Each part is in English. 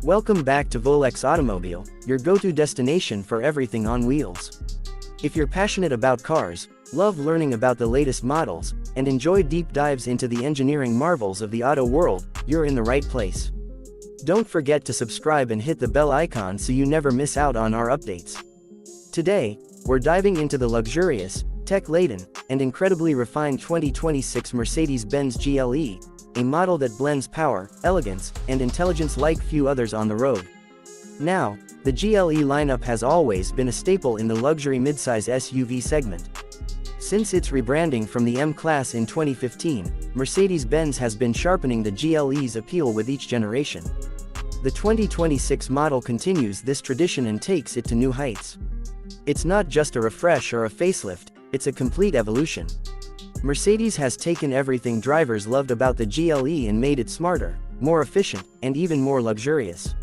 Welcome back to Volex Automobile, your go-to destination for everything on wheels. If you're passionate about cars, love learning about the latest models, and enjoy deep dives into the engineering marvels of the auto world, you're in the right place. Don't forget to subscribe and hit the bell icon so you never miss out on our updates. Today, we're diving into the luxurious, tech-laden, and incredibly refined 2026 Mercedes-Benz GLE, a model that blends power, elegance, and intelligence like few others on the road. Now, the GLE lineup has always been a staple in the luxury midsize SUV segment. Since its rebranding from the M-Class in 2015, Mercedes-Benz has been sharpening the GLE's appeal with each generation. The 2026 model continues this tradition and takes it to new heights. It's not just a refresh or a facelift, it's a complete evolution. Mercedes has taken everything drivers loved about the GLE and made it smarter, more efficient, and even more luxurious.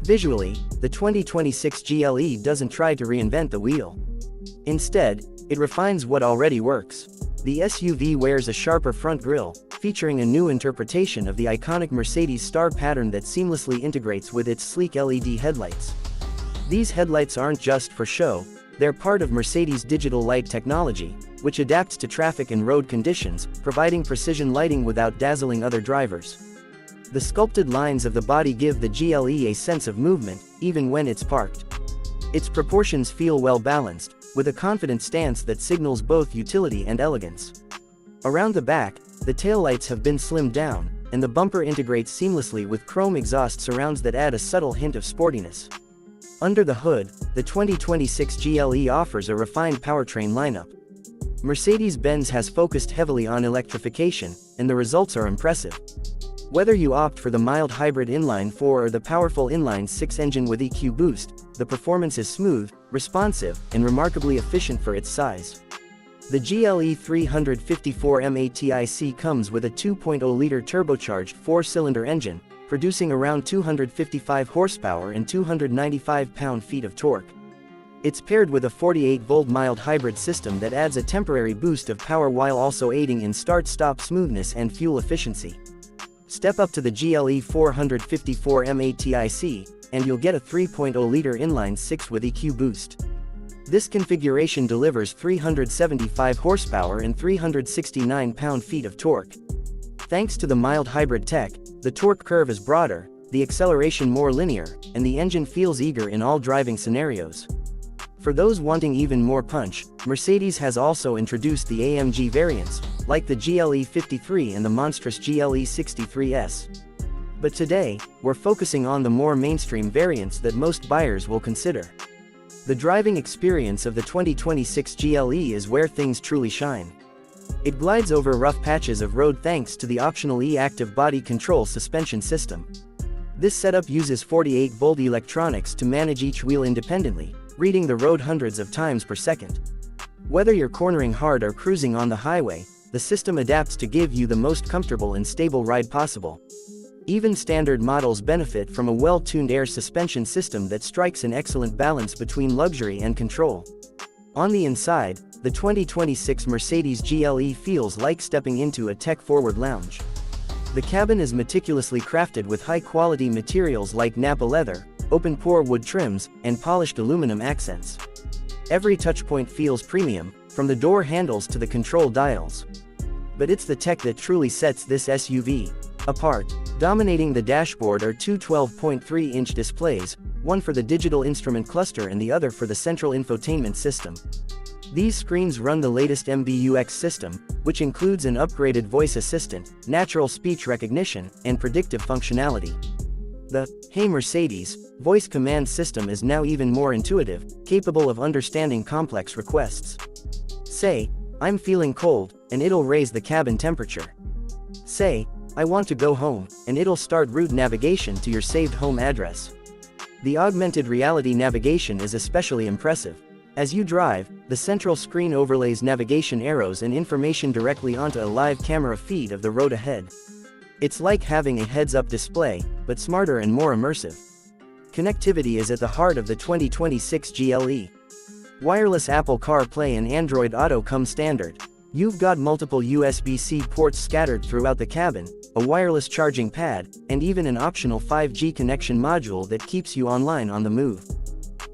Visually, the 2026 GLE doesn't try to reinvent the wheel. Instead, it refines what already works. The SUV wears a sharper front grille, featuring a new interpretation of the iconic Mercedes star pattern that seamlessly integrates with its sleek LED headlights. These headlights aren't just for show, they're part of Mercedes' digital light technology, which adapts to traffic and road conditions, providing precision lighting without dazzling other drivers. The sculpted lines of the body give the GLE a sense of movement, even when it's parked. Its proportions feel well balanced, with a confident stance that signals both utility and elegance. Around the back, the taillights have been slimmed down, and the bumper integrates seamlessly with chrome exhaust surrounds that add a subtle hint of sportiness. Under the hood, the 2026 GLE offers a refined powertrain lineup. Mercedes-Benz has focused heavily on electrification, and the results are impressive. Whether you opt for the mild hybrid inline-4 or the powerful inline-6 engine with EQ boost, the performance is smooth, responsive, and remarkably efficient for its size. The GLE 354 MATIC comes with a 2.0-liter turbocharged 4-cylinder engine, producing around 255 horsepower and 295 pound-feet of torque. It's paired with a 48-volt mild hybrid system that adds a temporary boost of power while also aiding in start-stop smoothness and fuel efficiency. Step up to the GLE 454 MATIC, and you'll get a 3.0-liter inline-6 with EQ boost. This configuration delivers 375 horsepower and 369 pound-feet of torque. Thanks to the mild hybrid tech, the torque curve is broader, the acceleration more linear, and the engine feels eager in all driving scenarios. For those wanting even more punch, Mercedes has also introduced the AMG variants, like the GLE 53 and the monstrous GLE 63S. But today, we're focusing on the more mainstream variants that most buyers will consider. The driving experience of the 2026 GLE is where things truly shine. It glides over rough patches of road thanks to the optional e-active body control suspension system. This setup uses 48-volt electronics to manage each wheel independently, reading the road hundreds of times per second. Whether you're cornering hard or cruising on the highway, the system adapts to give you the most comfortable and stable ride possible. Even standard models benefit from a well-tuned air suspension system that strikes an excellent balance between luxury and control. On the inside, the 2026 Mercedes GLE feels like stepping into a tech-forward lounge. The cabin is meticulously crafted with high-quality materials like Napa leather, open-pore wood trims, and polished aluminum accents. Every touchpoint feels premium, from the door handles to the control dials. But it's the tech that truly sets this SUV apart. Dominating the dashboard are two 12.3-inch displays, one for the digital instrument cluster and the other for the central infotainment system. These screens run the latest MBUX system, which includes an upgraded voice assistant, natural speech recognition, and predictive functionality. The "Hey Mercedes" voice command system is now even more intuitive, capable of understanding complex requests. Say, "I'm feeling cold," and it'll raise the cabin temperature. Say, "I want to go home," and it'll start route navigation to your saved home address. The augmented reality navigation is especially impressive. As you drive, the central screen overlays navigation arrows and information directly onto a live camera feed of the road ahead. It's like having a heads-up display, but smarter and more immersive. Connectivity is at the heart of the 2026 GLE. Wireless Apple CarPlay and Android Auto come standard. You've got multiple USB-C ports scattered throughout the cabin, a wireless charging pad, and even an optional 5G connection module that keeps you online on the move.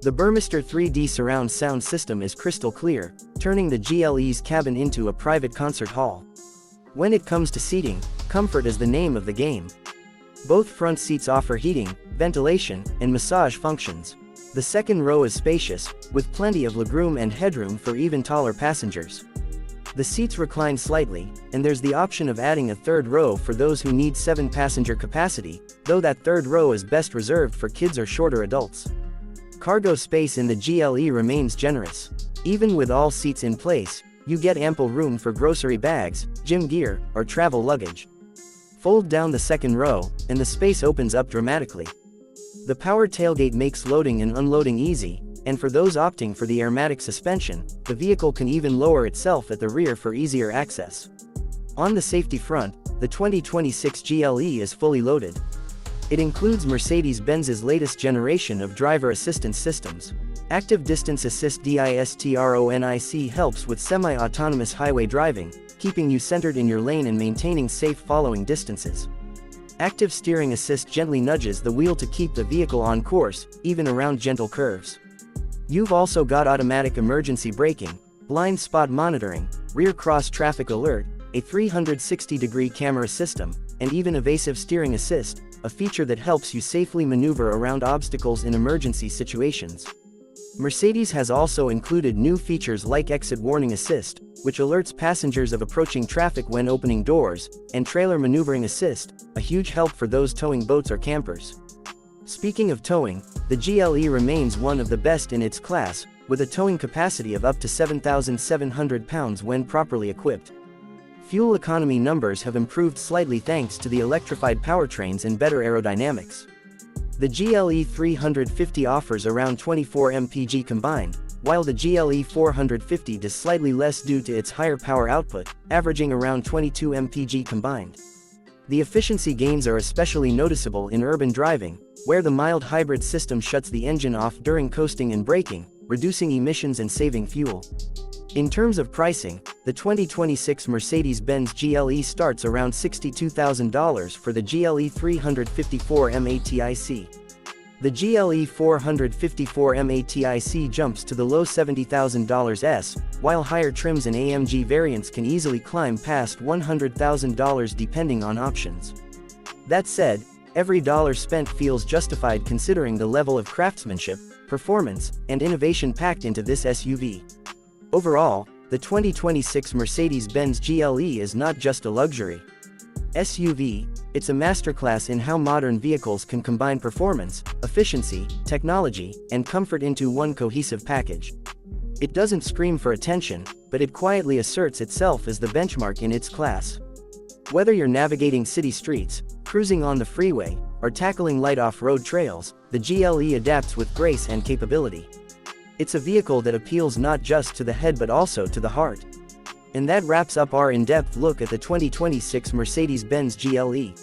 The Burmester 3D surround sound system is crystal clear, turning the GLE's cabin into a private concert hall. When it comes to seating, comfort is the name of the game. Both front seats offer heating, ventilation, and massage functions. The second row is spacious, with plenty of legroom and headroom for even taller passengers. The seats recline slightly, and there's the option of adding a third row for those who need 7-passenger capacity, though that third row is best reserved for kids or shorter adults. Cargo space in the GLE remains generous. Even with all seats in place, you get ample room for grocery bags, gym gear, or travel luggage. Fold down the second row, and the space opens up dramatically. The power tailgate makes loading and unloading easy, and for those opting for the airmatic suspension, the vehicle can even lower itself at the rear for easier access. On the safety front, the 2026 GLE is fully loaded. It includes Mercedes-Benz's latest generation of driver assistance systems. Active Distance Assist DISTRONIC helps with semi-autonomous highway driving, keeping you centered in your lane and maintaining safe following distances. Active Steering Assist gently nudges the wheel to keep the vehicle on course, even around gentle curves. You've also got automatic emergency braking, blind spot monitoring, rear cross traffic alert, a 360-degree camera system, and even Evasive Steering Assist, a feature that helps you safely maneuver around obstacles in emergency situations. Mercedes has also included new features like Exit Warning Assist, which alerts passengers of approaching traffic when opening doors, and Trailer Maneuvering Assist, a huge help for those towing boats or campers. Speaking of towing, the GLE remains one of the best in its class, with a towing capacity of up to 7,700 pounds when properly equipped. Fuel economy numbers have improved slightly thanks to the electrified powertrains and better aerodynamics. The GLE 350 offers around 24 mpg combined, while the GLE 450 does slightly less due to its higher power output, averaging around 22 mpg combined. The efficiency gains are especially noticeable in urban driving, where the mild hybrid system shuts the engine off during coasting and braking, reducing emissions and saving fuel. In terms of pricing, the 2026 Mercedes-Benz GLE starts around $62,000 for the GLE 354 MATIC. The GLE 454 MATIC jumps to the low $70,000s, while higher trims and AMG variants can easily climb past $100,000 depending on options. That said, every dollar spent feels justified considering the level of craftsmanship, performance, and innovation packed into this SUV. Overall, the 2026 Mercedes-Benz GLE is not just a luxury SUV, it's a masterclass in how modern vehicles can combine performance, efficiency, technology, and comfort into one cohesive package. It doesn't scream for attention, but it quietly asserts itself as the benchmark in its class. Whether you're navigating city streets, cruising on the freeway, or tackling light off-road trails, the GLE adapts with grace and capability. It's a vehicle that appeals not just to the head but also to the heart. And that wraps up our in-depth look at the 2026 Mercedes-Benz GLE.